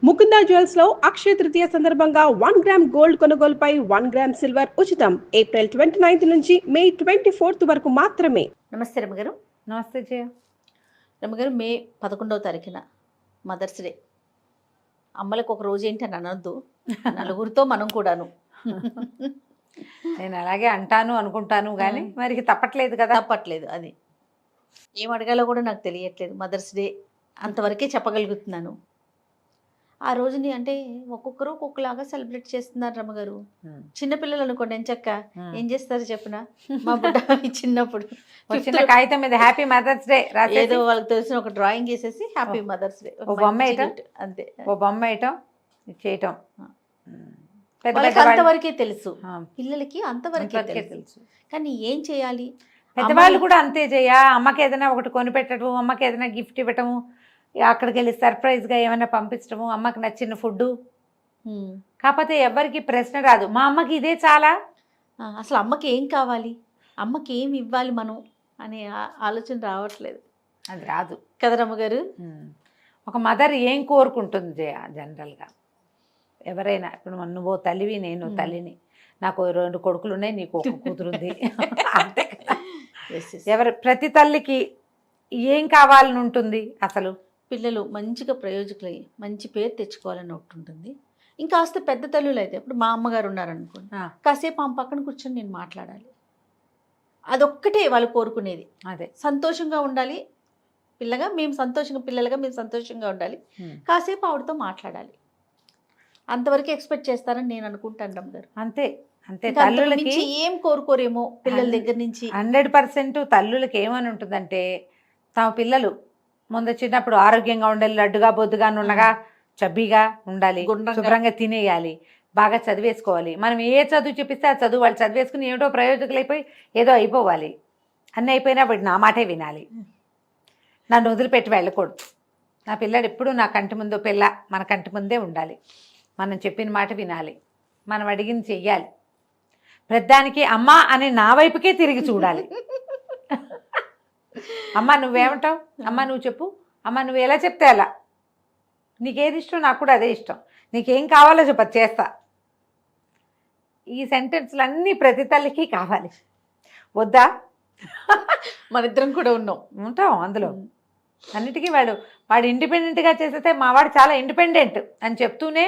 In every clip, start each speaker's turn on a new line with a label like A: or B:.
A: Mukunda jewels లో అక్షయ తృతీయ సందర్భంగా 1 gram gold కొనుగోలుపై 1 గ్రామ్ సిల్వర్ ఉచితం. ఏప్రిల్ 29 నుంచి మే 24 వరకు మాత్రమే.
B: నమస్తే రమ్మగారు.
C: నమస్తే జయ.
B: రమ్మగారు, మే 11వ తారీఖున మదర్స్ డే. అమ్మలకు ఒక రోజు ఏంటి అని అనొద్దు, నలుగురితో మనం కూడాను.
C: నేను అలాగే అంటాను అనుకుంటాను కానీ మరి తప్పట్లేదు కదా.
B: తప్పట్లేదు, అది ఏం అడగాలో కూడా నాకు తెలియట్లేదు. మదర్స్ డే అంతవరకే చెప్పగలుగుతున్నాను. ఆ రోజుని అంటే ఒక్కొక్కరు ఒక్కొక్కలాగా సెలబ్రేట్ చేస్తున్నారు రమ్మగారు. చిన్నపిల్లలు అనుకోండి, ఎంచక్క ఏం చేస్తారు చెప్పిన, మా బుడ్డ చిన్నప్పుడు
C: చిన్న కాగితం మీద హ్యాపీ మదర్స్ డే
B: ఏదో వాళ్ళకి తెలిసిన ఒక డ్రాయింగ్ వేసేసి హ్యాపీ మదర్స్ డే,
C: ఓ బొమ్మ వేయటం,
B: అంతే.
C: ఓ బొమ్మ వేయటం చేయటం
B: అంతవరకే తెలుసు, పిల్లలకి అంతవరకే తెలుసు. కానీ ఏం చేయాలి,
C: పెద్దవాళ్ళు కూడా అంతే చేయ. అమ్మకి ఏదైనా ఒకటి కొనిపెట్టడం, అమ్మకి ఏదైనా గిఫ్ట్ ఇవ్వటము, అక్కడికి వెళ్ళి సర్ప్రైజ్గా ఏమైనా పంపించడము, అమ్మకి నచ్చిన ఫుడ్డు. కాకపోతే ఎవరికి ప్రశ్న రాదు, మా అమ్మకి ఇదే చాలా,
B: అసలు అమ్మకి ఏం కావాలి, అమ్మకి ఏం ఇవ్వాలి మనం అనే ఆలోచన రావట్లేదు.
C: అది రాదు
B: కదా రమ్మగారు.
C: ఒక మదర్ ఏం కోరుకుంటుంది జయ జనరల్గా? ఎవరైనా ఇప్పుడు నువ్వు తల్లివి, నేను తల్లిని, నాకు 2 కొడుకులు ఉన్నాయి, నీకు ఒక కూతురుంది, అంతే కదా. ప్రతి తల్లికి ఏం కావాలని ఉంటుంది? అసలు
B: పిల్లలు మంచిగా ప్రయోజకులయ్యి మంచి పేరు తెచ్చుకోవాలని ఒకటి ఉంటుంది. ఇంకాస్త పెద్ద తల్లులు అయితే, ఇప్పుడు మా అమ్మగారు ఉన్నారనుకోండి, కాసేపు ఆమె పక్కన కూర్చొని నేను మాట్లాడాలి, అదొక్కటే వాళ్ళు కోరుకునేది.
C: అదే
B: సంతోషంగా ఉండాలి పిల్లగా, మేము సంతోషంగా, పిల్లలుగా మేము సంతోషంగా ఉండాలి, కాసేపు ఆవిడతో మాట్లాడాలి, అంతవరకు ఎక్స్పెక్ట్ చేస్తారని నేను అనుకుంటాను రమ్మగారు.
C: అంతే అంతే. తల్లులకి
B: ఏం కోరుకోరేమో పిల్లల దగ్గర నుంచి.
C: 100% తల్లులకి ఏమని ఉంటుందంటే, తమ పిల్లలు ముందు చిన్నప్పుడు ఆరోగ్యంగా ఉండాలి, లడ్డుగా బొద్దుగా ఉండగా చబ్బీగా ఉండాలి, శుభ్రంగా తినేయాలి, బాగా చదివేసుకోవాలి. మనం ఏ చదువు చెప్పిస్తే ఆ చదువు వాళ్ళు చదివేసుకుని ఏమిటో ప్రయోజకులు అయిపోయి ఏదో అయిపోవాలి. అన్నీ అయిపోయినా బట్టి నా మాటే వినాలి, నన్ను వదిలిపెట్టి వెళ్ళకూడదు. నా పిల్లాడు ఎప్పుడు నా కంటి ముందు, పిల్ల మన కంటి ముందే ఉండాలి, మనం చెప్పిన మాట వినాలి, మనం అడిగింది చెయ్యాలి, ప్రతిదానికి అమ్మ అని నా వైపుకే తిరిగి చూడాలి. అమ్మ నువ్వేమంటావు, అమ్మ నువ్వు చెప్పు, అమ్మ నువ్వు ఎలా చెప్తే అలా, నీకేది ఇష్టం నాకు కూడా అదే ఇష్టం, నీకేం కావాలో చెప్ప చేస్తా. ఈ సెంటెన్స్లు అన్నీ ప్రతి తల్లికి కావాలి. వద్దా?
B: మన ఇద్దరం కూడా
C: ఉంటాం అందులో. అన్నిటికీ వాడు ఇండిపెండెంట్గా చేసేస్తే మావాడు చాలా ఇండిపెండెంట్ అని చెప్తూనే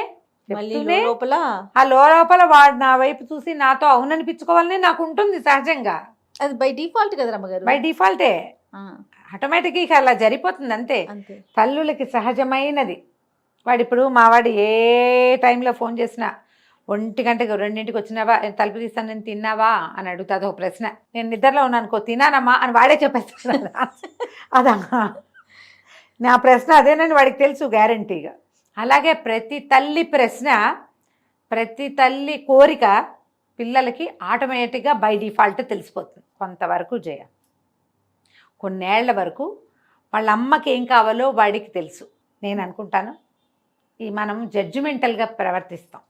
B: లోపల
C: ఆ లోపల వాడు నా వైపు చూసి నాతో అవుననిపించుకోవాలని నాకు ఉంటుంది సహజంగా.
B: అది బై డిఫాల్ట్ కదా రమ్మగారు.
C: బై డిఫాల్టే, ఆటోమేటిక్గా అలా జరిగిపోతుంది అంతే. తల్లులకి సహజమైనది. వాడు ఇప్పుడు మావాడు ఏ టైంలో ఫోన్ చేసినా 1 గంటకి 2ంటికి వచ్చినావా, తలుపు తీస్తాను నేను, తిన్నావా అని అడుగుతుంది ఒక ప్రశ్న. నేను నిద్రలో ఉన్నానుకో, తినానమ్మా అని వాడే చెప్పేస్తాడు. అదా నా ప్రశ్న అదేనని వాడికి తెలుసు గ్యారంటీగా. అలాగే ప్రతి తల్లి ప్రశ్న, ప్రతి తల్లి కోరిక పిల్లలకి ఆటోమేటిక్గా బై డిఫాల్ట్ తెలిసిపోతుంది. కొంతవరకు జయ, కొన్నేళ్ల వరకు వాళ్ళ అమ్మకి ఏం కావాలో వాడికి తెలుసు. నేను అనుకుంటాను మనం జడ్జిమెంటల్గా ప్రవర్తిస్తాం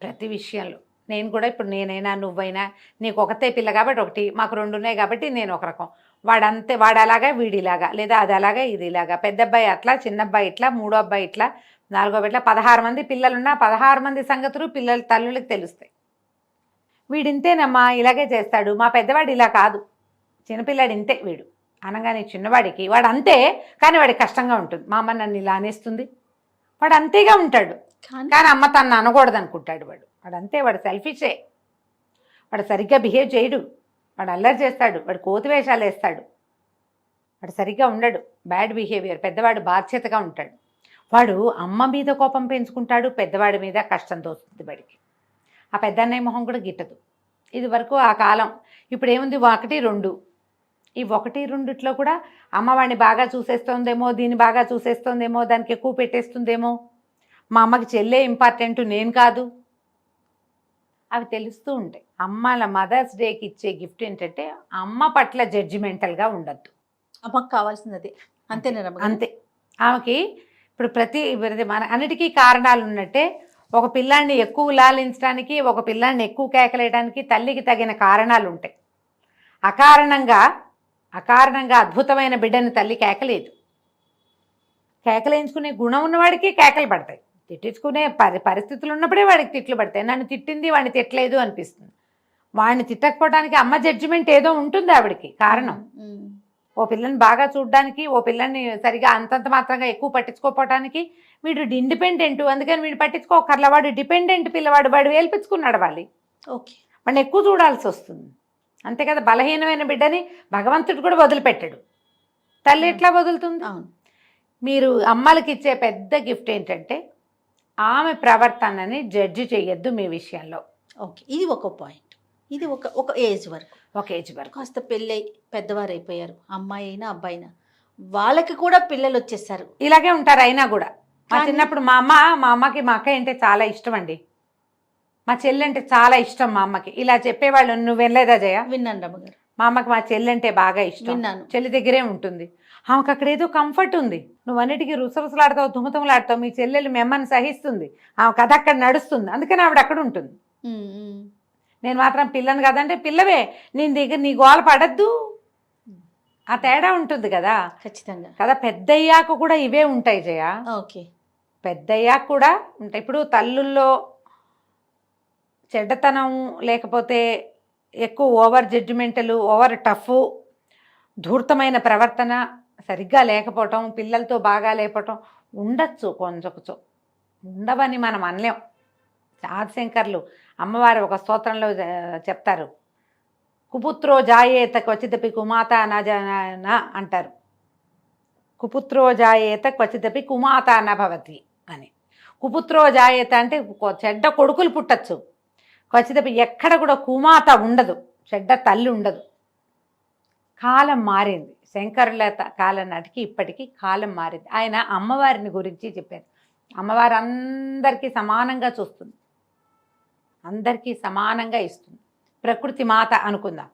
C: ప్రతి విషయంలో. నేను కూడా ఇప్పుడు నేనైనా నువ్వైనా, నీకు ఒకతే పిల్ల కాబట్టి ఒకటి, మాకు 2 ఉన్నాయి కాబట్టి నేను ఒక రకం, వాడు అలాగా వీడిలాగా, లేదా అది అలాగా ఇది ఇలాగా, పెద్ద అబ్బాయి అట్లా, చిన్న అబ్బాయి ఇట్లా, 3వ అబ్బాయి ఇట్లా, 4వ ఇట్లా, 16 మంది పిల్లలున్నా 16 మంది సంగతులు తల్లులకు తెలుస్తాయి. వీడింతేనమ్మా, ఇలాగే చేస్తాడు, మా పెద్దవాడు ఇలా కాదు, చిన్నపిల్లాడు ఇంతే వీడు అనగానే చిన్నవాడికి వాడు అంతే, కానీ వాడికి కష్టంగా ఉంటుంది. మా అమ్మ నన్ను ఇలా అనేస్తుంది, వాడు అంతేగా ఉంటాడు, కానీ అమ్మ తను అనకూడదు అనుకుంటాడు. వాడు అంతే, వాడు సెల్ఫిషే, వాడు సరిగ్గా బిహేవ్ చేయడు, వాడు అల్లరి చేస్తాడు, వాడు కోతి వేషాలు వేస్తాడు, వాడు సరిగ్గా ఉండడు, బ్యాడ్ బిహేవియర్. పెద్దవాడు బాధ్యతగా ఉంటాడు. వాడు అమ్మ మీద కోపం పెంచుకుంటాడు, పెద్దవాడి మీద కష్టం తోస్తుంది వాడికి. ఆ పెద్దన్నయ్య మొహం కూడా గిట్టదు. ఇది వరకు ఆ కాలం. ఇప్పుడు ఏముంది, 1, 2. ఈ 1, 2 కూడా అమ్మవాడిని బాగా చూసేస్తోందేమో, దీన్ని బాగా చూసేస్తోందేమో, దానికి ఎక్కువ పెట్టేస్తుందేమో, మా అమ్మకి చెల్లే ఇంపార్టెంట్, నేను కాదు, అవి తెలుస్తూ ఉంటాయి. అమ్మల మదర్స్ డేకి ఇచ్చే గిఫ్ట్ ఏంటంటే, అమ్మ పట్ల జడ్జిమెంటల్గా ఉండద్దు.
B: అమ్మకు కావాల్సింది అదే, అంతేనా?
C: అంతే. ఆమెకి ఇప్పుడు మన అన్నిటికీ కారణాలు ఉన్నట్టే, ఒక పిల్లాన్ని ఎక్కువ లాలించడానికి, ఒక పిల్లాన్ని ఎక్కువ కేకలేయడానికి తల్లికి తగిన కారణాలు ఉంటాయి. అకారణంగా అద్భుతమైన బిడ్డని తల్లి కేకలేదు. కేకలేయించుకునే గుణం ఉన్నవాడికి కేకలు పడతాయి. తిట్టించుకునే పరిస్థితులు ఉన్నప్పుడే వాడికి తిట్లు పడతాయి. నన్ను తిట్టింది వాడిని తిట్టలేదు అనిపిస్తుంది. వాడిని తిట్టకపోవడానికి అమ్మ జడ్జిమెంట్ ఏదో ఉంటుంది ఆవిడకి కారణం. ఓ పిల్లని బాగా చూడడానికి, ఓ పిల్లని సరిగా అంతంత మాత్రంగా ఎక్కువ పట్టించుకోపోవటానికి వీడు ఇండిపెండెంట్, అందుకని వీడు పట్టించుకోకర్లా, వాడు డిపెండెంట్ పిల్లవాడు, వాడు వేల్పించుకున్నాడు వాళ్ళు.
B: ఓకే,
C: వాడిని ఎక్కువ చూడాల్సి వస్తుంది అంతే కదా. బలహీనమైన బిడ్డని భగవంతుడు కూడా వదిలిపెట్టాడు, తల్లి ఎట్లా వదులుతుంది?
B: అవును.
C: మీరు అమ్మలకి ఇచ్చే పెద్ద గిఫ్ట్ ఏంటంటే ఆమె ప్రవర్తనని జడ్జి చేయొద్దు మీ విషయంలో.
B: ఓకే, ఇది ఒక పాయింట్. ఇది ఒక ఏజ్ వరకు,
C: ఒక ఏజ్ వరకు.
B: కాస్త పెళ్ళై పెద్దవారు అయిపోయారు, అమ్మాయి అయినా అబ్బాయి అయినా, వాళ్ళకి కూడా పిల్లలు వచ్చేసారు.
C: ఇలాగే ఉంటారు అయినా కూడా. మా చిన్నప్పుడు మా అమ్మకి మా అక్క అంటే చాలా ఇష్టం అండి, మా చెల్లి అంటే చాలా ఇష్టం మా అమ్మకి. ఇలా చెప్పేవాళ్ళు, నువ్వు వినలేదా జయ?
B: విన్నాను రమ్మగారు.
C: మా అమ్మకి మా చెల్లి అంటే బాగా ఇష్టం.
B: విన్నాను.
C: చెల్లి దగ్గరే ఉంటుంది, ఆమెకు అక్కడ ఏదో కంఫర్ట్ ఉంది. నువ్వు అన్నిటికీ రుసరుసలాడతావు, తుమ్మతుమ్మలాడతావు, మీ చెల్లెలు మెమ్మని సహిస్తుంది, ఆమె కథ అక్కడ నడుస్తుంది, అందుకని ఆవిడ అక్కడ ఉంటుంది. నేను మాత్రం పిల్లని కదంటే పిల్లవే, నేను దగ్గర నీ గోల పడద్దు, ఆ తేడా ఉంటుంది కదా.
B: ఖచ్చితంగా
C: కదా. పెద్దయ్యాక కూడా ఇవే ఉంటాయి జయ.
B: ఓకే,
C: పెద్దయ్యాక కూడా ఉంటాయి. ఇప్పుడు తల్లుల్లో చెడ్డతనం లేకపోతే ఎక్కువ ఓవర్ జడ్జిమెంటలు, ఓవర్ టఫ్, ధూర్తమైన ప్రవర్తన సరిగ్గా లేకపోవటం, పిల్లలతో బాగా లేకపోవటం ఉండొచ్చు, కొంచెం ఉండవని మనం అనలేం. ఆదిశంకర్లు అమ్మవారు ఒక స్తోత్రంలో చెప్తారు, కుపుత్రో జాయేత క్వచిదపి కుమాత నజన అంటారు. కుపుత్రో జాయేత క్వచిదపి కుమాత నభవతి అని. కుపుత్రో జాయేత అంటే చెడ్డ కొడుకులు పుట్టచ్చు, క్వచిదపి ఎక్కడ కూడా కుమాత ఉండదు, చెడ్డ తల్లి ఉండదు. కాలం మారింది, శంకరుల కాలం నాటికి ఇప్పటికీ కాలం మారింది. ఆయన అమ్మవారిని గురించి చెప్పారు. అమ్మవారు అందరికీ సమానంగా చూస్తుంది, అందరికీ సమానంగా ఇస్తుంది. ప్రకృతి మాత అనుకుందాం,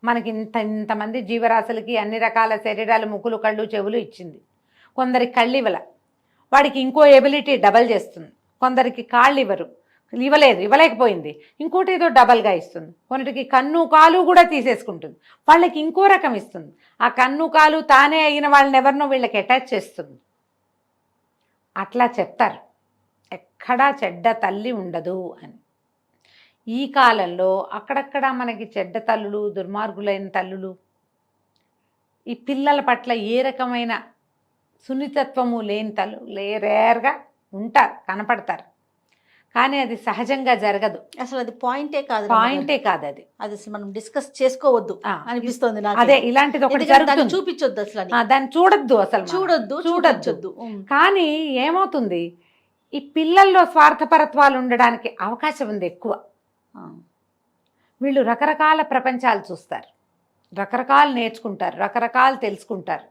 C: మనకి ఇంతమంది జీవరాశులకి అన్ని రకాల శరీరాలు, ముక్కులు, కళ్ళు, చెవులు ఇచ్చింది. కొందరికి కళ్ళు ఇవ్వల, వాడికి ఇంకో ఎబిలిటీ డబల్ చేస్తుంది. కొందరికి కాళ్ళు ఇవ్వలేకపోయింది, ఇంకోటి ఏదో డబల్గా ఇస్తుంది. కొన్నిటికి కన్ను కాలు కూడా తీసేసుకుంటుంది, వాళ్ళకి ఇంకో రకం ఇస్తుంది. ఆ కన్ను కాలు తానే అయిన వాళ్ళని ఎవరినో వీళ్ళకి అటాచ్ చేస్తుంది. అట్లా చెప్తారు, ఎక్కడా చెడ్డ తల్లి ఉండదు అని. ఈ కాలంలో అక్కడక్కడ మనకి చెడ్డ తల్లులు, దుర్మార్గులైన తల్లులు, ఈ పిల్లల పట్ల ఏ రకమైన సున్నితత్వము లేని తల్లు రేర్గా ఉంటారు, కనపడతారు. కానీ అది సహజంగా జరగదు,
B: అసలు అది పాయింటే కాదు
C: అది
B: అసలు మనం డిస్కస్ చేసుకోవద్దు అనిపిస్తుంది నాకు.
C: అదే ఇలాంటిది ఒకటి జరుగుతుంది,
B: చూపించొద్దు అసలు,
C: దాన్ని చూడొద్దు, అసలు చూడొద్దు. కానీ ఏమవుతుంది, ఈ పిల్లల్లో స్వార్థపరత్వాలు ఉండడానికి అవకాశం ఉంది ఎక్కువ. వీళ్ళు రకరకాల ప్రపంచాలు చూస్తారు, రకరకాలు నేర్చుకుంటారు, రకరకాలు తెలుసుకుంటారు.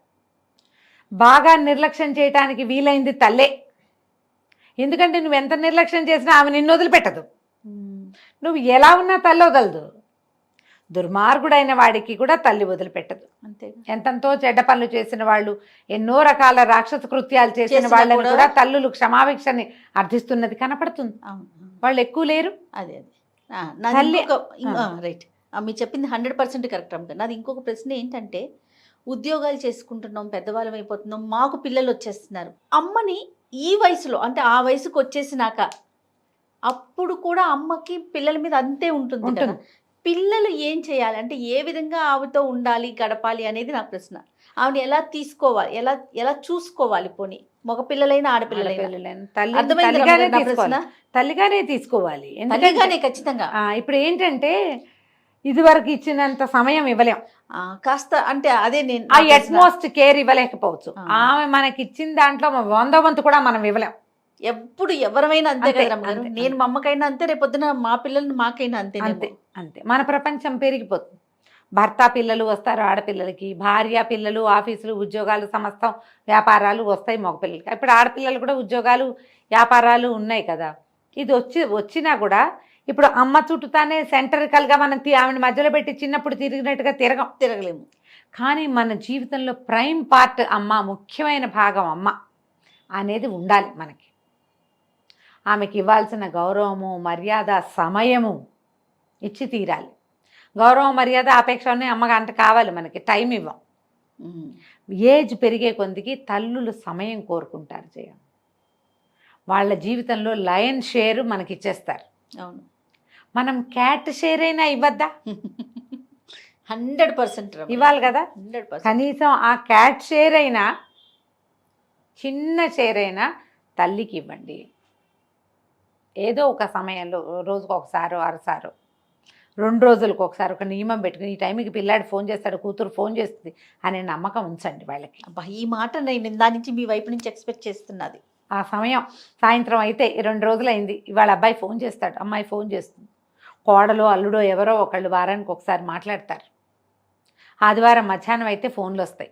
C: బాగా నిర్లక్ష్యం చేయటానికి వీలైంది తల్లే. ఎందుకంటే నువ్వు ఎంత నిర్లక్ష్యం చేసినా ఆమె నిన్ను వదిలిపెట్టదు, నువ్వు ఎలా ఉన్నా తల్లి వదలదు. దుర్మార్గుడైన వాడికి కూడా తల్లి వదిలిపెట్టదు.
B: అంతే.
C: ఎంతంతో చెడ్డ పనులు చేసిన వాళ్ళు, ఎన్నో రకాల రాక్షస కృత్యాలు చేసిన వాళ్ళని కూడా తల్లులు క్షమాభిక్షని అర్థిస్తున్నది కనపడుతుంది. వాళ్ళు ఎక్కువ లేరు.
B: అదే రైట్, మీరు చెప్పింది 100% కరెక్ట్ అమ్మ. నాది ఇంకొక ప్రశ్న ఏంటంటే, ఉద్యోగాలు చేసుకుంటున్నాం, పెద్దవాళ్ళం అయిపోతున్నాం, మాకు పిల్లలు వచ్చేస్తున్నారు. అమ్మని ఈ వయసులో, అంటే ఆ వయసుకు వచ్చేసినాక అప్పుడు కూడా అమ్మకి పిల్లల మీద అంతే ఉంటుంది కదా. పిల్లలు ఏం చేయాలి అంటే, ఏ విధంగా ఆవిడతో ఉండాలి, గడపాలి అనేది నా ప్రశ్న. ఆవిడని ఎలా తీసుకోవాలి, ఎలా చూసుకోవాలి? పోనీ మగ పిల్లలైనా ఆడపిల్లలైనా
C: తల్లిగానే తీసుకోవాలి.
B: తల్లిగానే ఖచ్చితంగా.
C: ఇప్పుడు ఏంటంటే ఇదివరకు ఇచ్చినంత సమయం ఇవ్వలేం,
B: కాస్త అంటే అదే నేను
C: ఆ అట్మోస్ట్ కేర్ ఇవ్వలేకపోవచ్చు. ఆమె మనకి ఇచ్చిన దాంట్లో 100వ వంతు కూడా మనం ఇవ్వలేం.
B: ఎప్పుడు ఎవరైనా అంతే కదా. నేను మా అమ్మకైనా అంతే, రేపొద్దున మా పిల్లల్ని మాకైనా అంతే.
C: అంతే మన ప్రపంచం పెరిగిపోతుంది. భర్త పిల్లలు వస్తారు ఆడపిల్లలకి, భార్య పిల్లలు, ఆఫీసులు, ఉద్యోగాలు, సమస్తం వ్యాపారాలు వస్తాయి మగపిల్లలకి. ఇప్పుడు ఆడపిల్లలు కూడా ఉద్యోగాలు, వ్యాపారాలు ఉన్నాయి కదా. ఇది వచ్చినా కూడా ఇప్పుడు అమ్మ చుట్టూతానే సెంట్రికల్గా మనం ఆమెను మధ్యలో పెట్టి చిన్నప్పుడు తిరిగినట్టుగా తిరగలేము. కానీ మన జీవితంలో ప్రైమ్ పార్ట్ అమ్మ, ముఖ్యమైన భాగం అమ్మ అనేది ఉండాలి మనకి. ఆమెకి ఇవ్వాల్సిన గౌరవము, మర్యాద, సమయము ఇచ్చి తీరాలి. గౌరవం, మర్యాద, అపేక్ష ఉన్నాయి అమ్మగా అంటే కావాలి మనకి, టైం ఇవ్వం. ఏజ్ పెరిగే కొద్దికి తల్లులు సమయం కోరుకుంటారు. వాళ్ళ జీవితంలో లయన్ షేర్ మనకి ఇచ్చేస్తారు.
B: అవును.
C: మనం క్యాట్ షేర్ అయినా ఇవ్వద్దా?
B: 100%
C: ఇవ్వాలి కదా.
B: 100%.
C: కనీసం ఆ క్యాట్ షేర్ అయినా, చిన్న షేర్ అయినా తల్లికి ఇవ్వండి. ఏదో ఒక సమయంలో, రోజుకు ఒకసారో అరసారో, 2 రోజులకు ఒకసారి ఒక నియమం పెట్టుకుని, ఈ టైంకి పిల్లాడు ఫోన్ చేస్తాడు, కూతురు ఫోన్ చేస్తుంది అనే నమ్మకం ఉంచండి వాళ్ళకి.
B: అబ్బా, ఈ మాట నేను దాని నుంచి మీ వైపు నుంచి ఎక్స్పెక్ట్ చేస్తున్నది.
C: ఆ సమయం సాయంత్రం అయితే 2 రోజులైంది, ఇవాళ అబ్బాయి ఫోన్ చేస్తాడు, అమ్మాయి ఫోన్ చేస్తుంది, కోడలో అల్లుడో ఎవరో ఒకళ్ళు వారానికి ఒకసారి మాట్లాడతారు. ఆదివారం మధ్యాహ్నం అయితే ఫోన్లు వస్తాయి,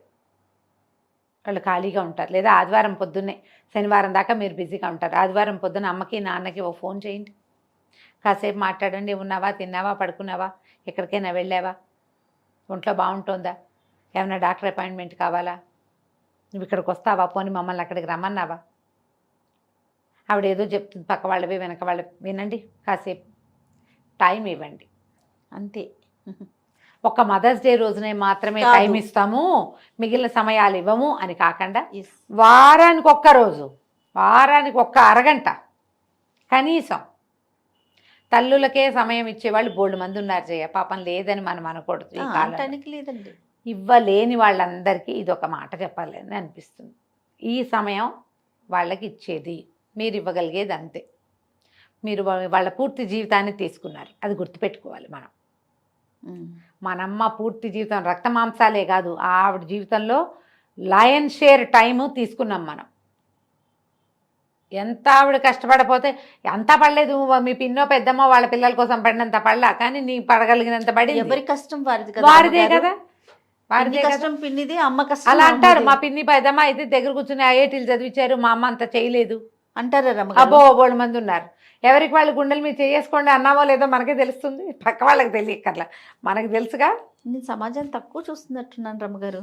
C: వాళ్ళు ఖాళీగా ఉంటారు. లేదా ఆదివారం పొద్దున్నే, శనివారం దాకా మీరు బిజీగా ఉంటారు, ఆదివారం పొద్దున్న అమ్మకి నాన్నకి ఓ ఫోన్ చేయండి, కాసేపు మాట్లాడండి. ఉన్నావా, తిన్నావా, పడుకున్నావా, ఎక్కడికైనా వెళ్ళావా, ఒంట్లో బాగుంటుందా, ఏమైనా డాక్టర్ అపాయింట్మెంట్ కావాలా, నువ్వు ఇక్కడికి వస్తావా, పోనీ మమ్మల్ని అక్కడికి రమ్మన్నావా. ఆవిడ ఏదో చెప్తుంది, పక్క వాళ్ళవి వెనక వాళ్ళవి, వినండి, కాసేపు టైం ఇవ్వండి
B: అంతే.
C: ఒక మదర్స్ డే రోజునే మాత్రమే
B: కాదు.
C: టైం ఇస్తాము, మిగిలిన సమయాలు ఇవ్వము అని కాకుండా
B: Yes.
C: వారానికి ఒక్క రోజు, వారానికి ఒక్క అరగంట కనీసం. తల్లులకే సమయం ఇచ్చేవాళ్ళు బోల్డు మంది ఉన్నారు జయ, పాపం లేదని మనం అనకూడదు. ఈ కాలంలో
B: అంటానికి లేదండి.
C: ఇవ్వలేని వాళ్ళందరికీ ఇది ఒక మాట చెప్పాలని అనిపిస్తుంది. ఈ సమయం వాళ్ళకి ఇచ్చేది, మీరు ఇవ్వగలిగేది అంతే. మీరు వాళ్ళ పూర్తి జీవితాన్ని తీసుకున్నారు, అది గుర్తుపెట్టుకోవాలి మనం. మనమ్మ పూర్తి జీవితం, రక్త మాంసాలే కాదు, ఆవిడ జీవితంలో లయన్ షేర్ టైము తీసుకున్నాం మనం. ఎంత ఆవిడ కష్టపడపోతే, అంతా పడలేదు, మీ పిన్నో పెద్దమ్మో వాళ్ళ పిల్లల కోసం పడినంత పడలా, కానీ నీ పడగలిగినంత పడి.
B: ఎవరి కష్టం వారిది
C: వారిదే కదా, వారిదే కదా.
B: కష్టం పిన్నిది, అమ్మ కష్టం
C: అలా అంటారు.
B: అమ్మది.
C: మా పిన్ని పెద్దమ్మ అయితే దగ్గర కూర్చుని ఐఐటీలు చదివించారు, మా అమ్మ అంత చేయలేదు
B: అంటారా రమ్మగారు?
C: అబ్బో బోడు మంది ఉన్నారు. ఎవరికి వాళ్ళు గుండెలు మీరు చేసుకోండి అన్నామో లేదో మనకే తెలుస్తుంది, పక్క వాళ్ళకి తెలియక్కర్లా, మనకు తెలుసుగా.
B: నేను సమాజాన్ని తక్కువ చూస్తున్నట్టున్నాను రమ్మగారు.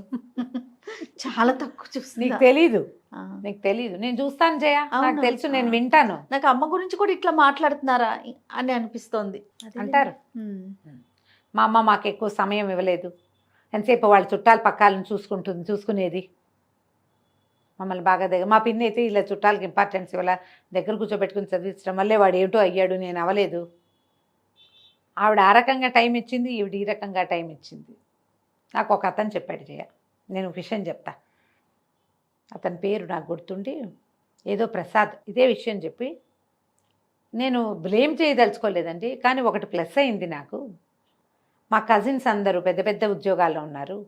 B: చాలా తక్కువ
C: నీకు
B: చూస్తున్నా.
C: తెలీదు,
B: ఆ.
C: నీకు తెలీదు, నేను చూస్తాను జయ, నాకు
B: అవును.
C: తెలుసు, నేను వింటాను.
B: నాకు అమ్మ గురించి కూడా ఇట్లా మాట్లాడుతున్నారా అని అనిపిస్తోంది.
C: అంటారు.
B: ఉమ్.
C: మా అమ్మ మాకు ఎక్కువ సమయం ఇవ్వలేదు, ఎంతసేపు వాళ్ళ చుట్టాల పక్కాలను చూసుకునేది, మమ్మల్ని బాగా దగ్గర. మా పిన్ని అయితే ఇలా చుట్టాలకి ఇంపార్టెన్స్ ఇవ్వాల, దగ్గర కూర్చోబెట్టుకుని చదివించడం వల్లే వాడు ఏమిటో అయ్యాడు, నేను అవ్వలేదు. ఆవిడ ఆ రకంగా టైం ఇచ్చింది, ఈవిడ ఈ రకంగా టైం ఇచ్చింది. నాకు ఒక అతను చెప్పాడు జయ, నేను విషయం చెప్తా, అతని పేరు నాకు గుర్తుండి ఏదో ప్రసాద్, ఇదే విషయం చెప్పి, నేను బ్లేమ్ చేయదలుచుకోలేదండి, కానీ ఒకటి ప్లస్ అయింది నాకు. మా కజిన్స్ అందరూ పెద్ద పెద్ద ఉద్యోగాల్లో ఉన్నారు,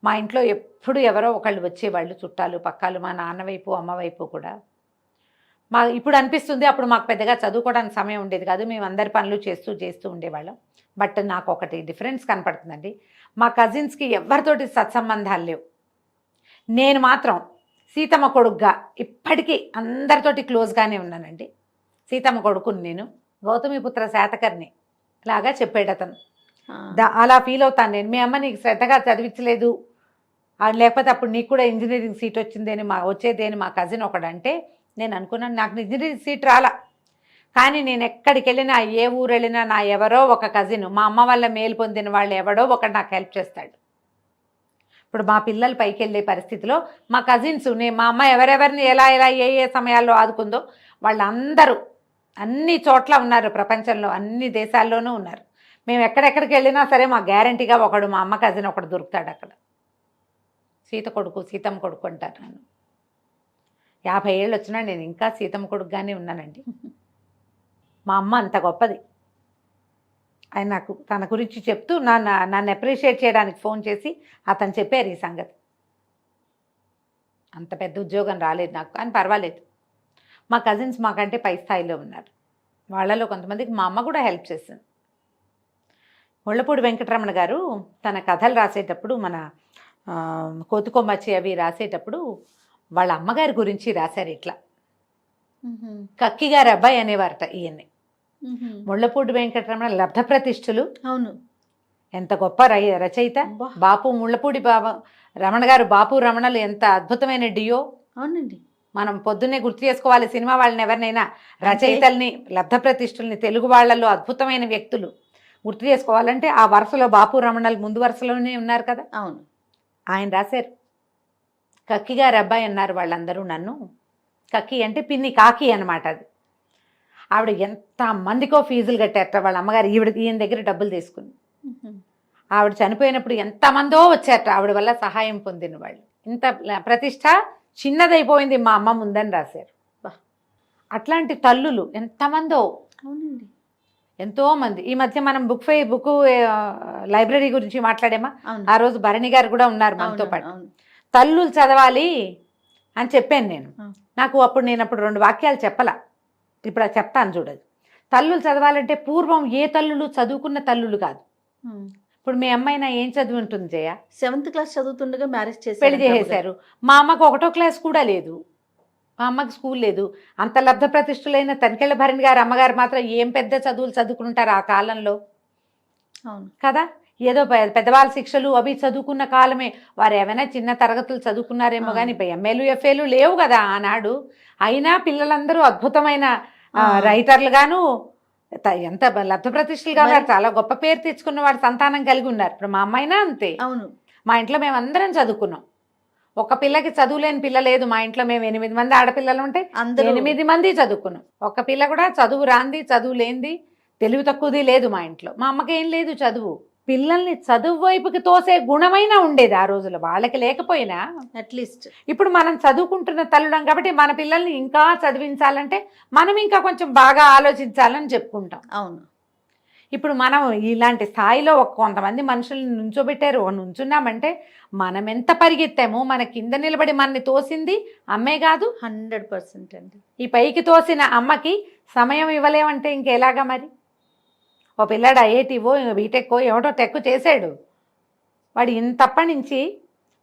C: మా ఇంట్లో ఎప్పుడు ఎవరో ఒకళ్ళు వచ్చేవాళ్ళు, చుట్టాలు పక్కాలు, మా నాన్న వైపు అమ్మ వైపు కూడా. ఇప్పుడు అనిపిస్తుంది, అప్పుడు మాకు పెద్దగా చదువుకోవడానికి సమయం ఉండేది కాదు, మేము అందరి పనులు చేస్తూ ఉండేవాళ్ళం. బట్ నాకు ఒకటి డిఫరెన్స్ కనపడుతుందండి, మా కజిన్స్కి ఎవరితోటి సత్సంబంధాలు లేవు. నేను మాత్రం సీతమ్మ కొడుకుగా ఇప్పటికీ అందరితోటి క్లోజ్గానే ఉన్నానండి. సీతమ్మ కొడుకుని నేను, గౌతమిపుత్ర శాతకర్ణి లాగా చెప్పాడు అతను. అలా ఫీల్ అవుతాను నేను. మీ అమ్మ నీకు శ్రద్ధగా చదివించలేదు, లేకపోతే అప్పుడు నీకు కూడా ఇంజనీరింగ్ సీట్ వచ్చిందని వచ్చేదేని మా కజిన్ ఒకడంటే నేను అనుకున్నాను, నాకు ఇంజనీరింగ్ సీట్ రాలా, కానీ నేను ఎక్కడికి వెళ్ళినా, ఏ ఊరు వెళ్ళినా, నా ఎవరో ఒక కజిన్, మా అమ్మ వల్ల మేలు పొందిన వాళ్ళు ఎవడో ఒకడు నాకు హెల్ప్ చేస్తాడు. ఇప్పుడు మా పిల్లలు పైకి వెళ్ళే పరిస్థితిలో మా కజిన్స్, మా అమ్మ ఎవరెవరిని ఎలా ఏ సమయాల్లో ఆదుకుందో వాళ్ళందరూ అన్ని చోట్ల ఉన్నారు, ప్రపంచంలో అన్ని దేశాల్లోనూ ఉన్నారు. మేము ఎక్కడెక్కడికి వెళ్ళినా సరే మా గ్యారంటీగా ఒకడు, మా అమ్మ కజిన్ ఒకడు దొరుకుతాడు అక్కడ. సీతమ్మ కొడుకు అంటారు నన్ను. 50 ఏళ్ళు వచ్చినా నేను ఇంకా సీతమ్మ కొడుకుగానే ఉన్నానండి. మా అమ్మ అంత గొప్పది. ఆయన నాకు తన గురించి చెప్తూ నన్ను అప్రిషియేట్ చేయడానికి ఫోన్ చేసి అతను చెప్పారు ఈ సంగతి. అంత పెద్ద ఉద్యోగం రాలేదు నాకు, కానీ పర్వాలేదు. మా కజిన్స్ మాకంటే పై స్థాయిలో ఉన్నారు. వాళ్ళలో కొంతమందికి మా అమ్మ కూడా హెల్ప్ చేసింది. ముళ్ళపూడి వెంకటరమణ గారు తన కథలు రాసేటప్పుడు, మన కోతుకొమ్మచ్చి అవి రాసేటప్పుడు వాళ్ళ అమ్మగారి గురించి రాశారు ఇట్లా. కక్కి గారి అబ్బాయి అనేవారట ఈయన్ని. ముళ్ళపూడి వెంకటరమణ లబ్ధ ప్రతిష్ఠులు.
B: అవును,
C: ఎంత గొప్ప రచయిత. బాపు ముళ్ళపూడి రమణ గారు, బాపు రమణలు ఎంత అద్భుతమైన డియో.
B: అవునండి,
C: మనం పొద్దున్నే గుర్తు చేసుకోవాలి సినిమా వాళ్ళని, ఎవరినైనా రచయితల్ని, లబ్ధ ప్రతిష్ఠుల్ని, తెలుగు వాళ్ళల్లో అద్భుతమైన వ్యక్తులు గుర్తు చేసుకోవాలంటే ఆ వరుసలో బాపు రమణలు ముందు వరుసలోనే ఉన్నారు కదా.
B: అవును,
C: ఆయన రాశారు, కక్కి గారి అబ్బాయి అన్నారు వాళ్ళందరూ నన్ను. కక్కి అంటే పిన్ని కాకి అనమాట అది. ఆవిడ ఎంత మందికో ఫీజులు కట్టారట వాళ్ళ అమ్మగారు ఈయన దగ్గర డబ్బులు తీసుకుని. ఆవిడ చనిపోయినప్పుడు ఎంతమందో వచ్చారట ఆవిడ వల్ల సహాయం పొందిన వాళ్ళు. ఇంత ప్రతిష్ట చిన్నదైపోయింది మా అమ్మ ముందని రాశారు. అట్లాంటి తల్లులు ఎంతమందో.
B: అవునండి.
C: ఎంతోమంది. ఈ మధ్య మనం బుక్ లైబ్రరీ గురించి మాట్లాడామా, ఆ రోజు భరణి గారు కూడా ఉన్నారు మనతో పాటు. తల్లులు చదవాలి అని చెప్పాను నేను. నేను అప్పుడు 2 వాక్యాలు చెప్పలా, ఇప్పుడు అది చెప్తాను చూడదు. తల్లులు చదవాలంటే పూర్వం ఏ తల్లులు చదువుకున్న తల్లులు కాదు. ఇప్పుడు మీ అమ్మాయినా ఏం చదువు ఉంటుంది జయ?
B: 7th క్లాస్ చదువుతుండగా మ్యారేజ్ చేసి
C: పెళ్లి చేసేశారు. మా అమ్మకు 1వ క్లాస్ కూడా లేదు, మా అమ్మకి స్కూల్ లేదు. అంత లబ్ధ ప్రతిష్ఠులైన తనికెళ్ళ భరణి గారు అమ్మగారు మాత్రం ఏం పెద్ద చదువులు చదువుకుంటారు ఆ కాలంలో.
B: అవును
C: కదా, ఏదో పెద్దవాళ్ళ శిక్షలు అవి చదువుకున్న కాలమే. వారు ఏమైనా చిన్న తరగతులు చదువుకున్నారేమో కానీ ఎంఏలు ఎఫ్ఏలు లేవు కదా ఆనాడు. అయినా పిల్లలందరూ అద్భుతమైన రైటర్లు గాను, ఎంత లబ్ధ ప్రతిష్ఠలు గాను, చాలా గొప్ప పేరు తెచ్చుకున్న వాడు సంతానం కలిగి ఉన్నారు. ఇప్పుడు మా అమ్మాయినా అంతే.
B: అవును,
C: మా ఇంట్లో మేము అందరం చదువుకున్నాం. ఒక పిల్లకి చదువులేని పిల్ల లేదు మా ఇంట్లో. మేము 8 మంది ఆడపిల్లలు ఉంటే 8 మంది చదువుకున్నాం. ఒక పిల్ల కూడా చదువు రాంది, చదువు లేనిది, తెలివి తక్కువది లేదు మా ఇంట్లో. మా అమ్మకి ఏం లేదు చదువు. పిల్లల్ని చదువు వైపుకి తోసే గుణమైనా ఉండేది ఆ రోజుల్లో, వాళ్ళకి లేకపోయినా
B: అట్లీస్ట్.
C: ఇప్పుడు మనం చదువుకుంటున్న తల్లుడం కాబట్టి మన పిల్లల్ని ఇంకా చదివించాలంటే మనం ఇంకా కొంచెం బాగా ఆలోచించాలని చెప్పుకుంటాం.
B: అవును,
C: ఇప్పుడు మనం ఇలాంటి స్థాయిలో కొంతమంది మనుషుల్ని నుంచోబెట్టారు, నుంచున్నామంటే మనం ఎంత పరిగెత్తామో, మన కింద నిలబడి మనని తోసింది అమ్మే కాదు.
B: 100% అండి. ఈ
C: పైకి తోసిన అమ్మకి సమయం ఇవ్వలేమంటే ఇంకెలాగా మరి? ఓ పిల్లాడు ఐఐటీవో బీటెక్కో ఏమిటో టెక్ చేశాడు, వాడు ఇంతప్పటి నుంచి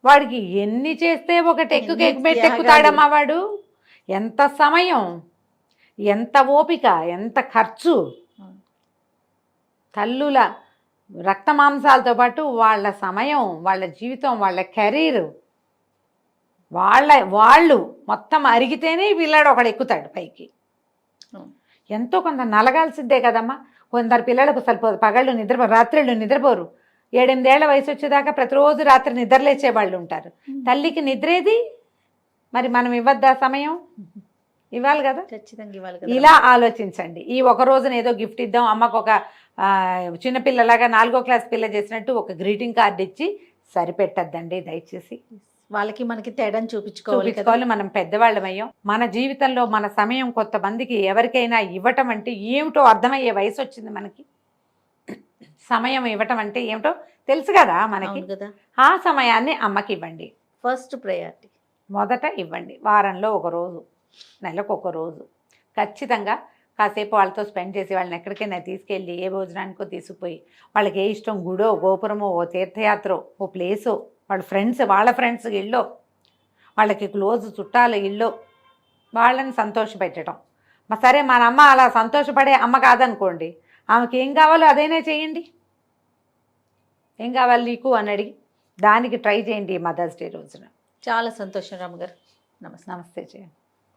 C: వాడికి ఎన్ని చేస్తే ఒక టెక్కుతాడమ్మా వాడు? ఎంత సమయం, ఎంత ఓపిక, ఎంత ఖర్చు. తల్లుల రక్త మాంసాలతో పాటు వాళ్ళ సమయం, వాళ్ళ జీవితం, వాళ్ళ కెరీర్, వాళ్ళు మొత్తం అరిగితేనే పిల్లాడు ఒకడు ఎక్కుతాడు పైకి. ఎంతో కొంత నలగాల్సిందే కదమ్మా. కొందరు పిల్లలకు పగళ్ళు నిద్రపోరు, రాత్రిళ్ళు నిద్రపోరు. 7-8 ఏళ్ల వయసు వచ్చేదాకా ప్రతిరోజు రాత్రి నిద్రలేచే వాళ్ళు ఉంటారు. తల్లికి నిద్రేది మరి? మనం ఇవ్వద్దా సమయం? ఇవ్వాలి కదా,
B: ఖచ్చితంగా ఇవ్వాలి.
C: ఇలా ఆలోచించండి. ఈ ఒక రోజున ఏదో గిఫ్ట్ ఇద్దాం, అమ్మకు ఒక చిన్నపిల్లలాగా 4వ క్లాస్ పిల్ల చేసినట్టు ఒక గ్రీటింగ్ కార్డు ఇచ్చి సరిపెట్టద్దండి దయచేసి.
B: వాళ్ళకి మనకి తేడాను చూపించుకోవాలి.
C: మనం పెద్దవాళ్ళమయ్యాం. మన జీవితంలో మన సమయం కొంతమందికి ఎవరికైనా ఇవ్వటం అంటే ఏమిటో అర్థమయ్యే వయసు వచ్చింది మనకి. సమయం ఇవ్వటం అంటే ఏమిటో తెలుసు కదా మనకి. ఆ సమయాన్ని అమ్మకి ఇవ్వండి.
B: ఫస్ట్ ప్రయారిటీ
C: మొదట ఇవ్వండి. వారంలో ఒక రోజు, నెలకు ఒక రోజు ఖచ్చితంగా కాసేపు వాళ్ళతో స్పెండ్ చేసి, వాళ్ళని ఎక్కడికైనా తీసుకెళ్ళి ఏ భోజనానికో తీసుకుపోయి, వాళ్ళకి ఏ ఇష్టం, గుడో గోపురమో, ఓ తీర్థయాత్రో, ఓ ప్లేసో, వాళ్ళ ఫ్రెండ్స్ ఇళ్ళో, వాళ్ళకి క్లోజ్ చుట్టాల ఇళ్ళో వాళ్ళని సంతోషపెట్టడం. సరే మన అమ్మ అలా సంతోషపడే అమ్మ కాదనుకోండి, ఆమెకి ఏం కావాలో అదైనా చేయండి. ఏం కావాలి నీకు అని అడిగి దానికి ట్రై చేయండి ఈ మదర్స్ డే రోజున.
B: చాలా సంతోషం రామగారు. నమస్తే.
C: నమస్తే చేయండి.